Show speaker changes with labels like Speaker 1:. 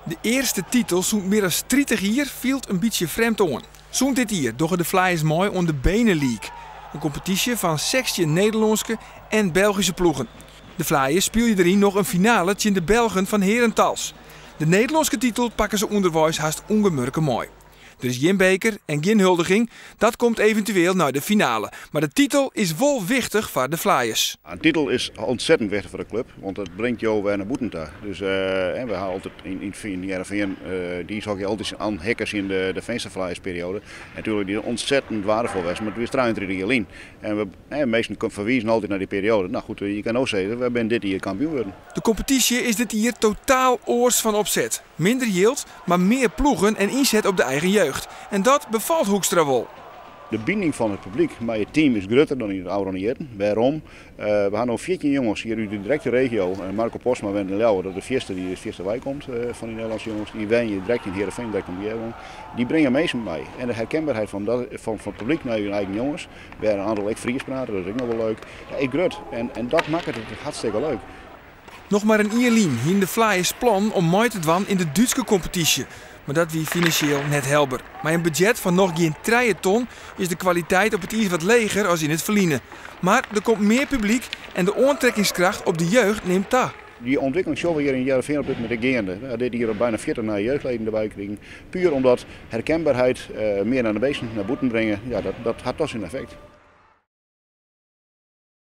Speaker 1: De eerste titel, zo'n meer dan 30 hier, viel een beetje vreemd aan. Zo'n dit hier doggen de Flyers mooi om de Benelux. Een competitie van 16 Nederlandse en Belgische ploegen. De Flyers speelden erin nog een finale tegen de Belgen van Herentals. De Nederlandse titel pakken ze onderwijs haast ongemerkt mooi. Er is geen beker en geen huldiging. Dat komt eventueel naar de finale. Maar de titel is wel wichtig voor de Flyers.
Speaker 2: Een titel is ontzettend wichtig voor de club, want het brengt jou weer naar boeten toe. Dus we hebben altijd in de RVN, die zag je altijd aan hackers in de Defense Flyers periode. En natuurlijk die ontzettend waardevol was, maar het was 23 jaar in. En we meesten verwijzen altijd naar die periode. Nou goed, je kan ook zeggen, we zijn dit jaar kampioen geworden.
Speaker 1: De competitie is dit jaar totaal oors van opzet. Minder yield, maar meer ploegen en inzet op de eigen jeugd. En dat bevalt Hoekstra wel.
Speaker 2: De binding van het publiek met het team is groter dan in het oude Nieten. Waarom? We hebben nog 14 jongens hier uit de directe regio. Marco Posma en de Leeuwen, dat is de eerste wijk komt van die Nederlandse jongens. Die wijnen direct in Heerenveen, direct om die die brengen meestal mee. En de herkenbaarheid van het publiek naar hun eigen jongens. Waar een aantal ik Fries praten, dat is ook nog wel leuk. Ja, ik groot. En dat maakt het hartstikke leuk.
Speaker 1: Nog maar een ierlien in de Flyers plan om mooi te doen in de Duitse competitie. Maar dat wie financieel net helder. Maar een budget van nog geen 3 ton is de kwaliteit op het iets wat leger als in het verliezen. Maar er komt meer publiek en de aantrekkingskracht op de jeugd neemt toe.
Speaker 2: Die ontwikkeling zullen we hier in Heerenveen op dit moment gaande. We dit hier bijna 40 naar jeugdleden erbij krijgen. Puur omdat herkenbaarheid meer naar de beesten naar boeten brengen. Ja, dat had toch zijn effect.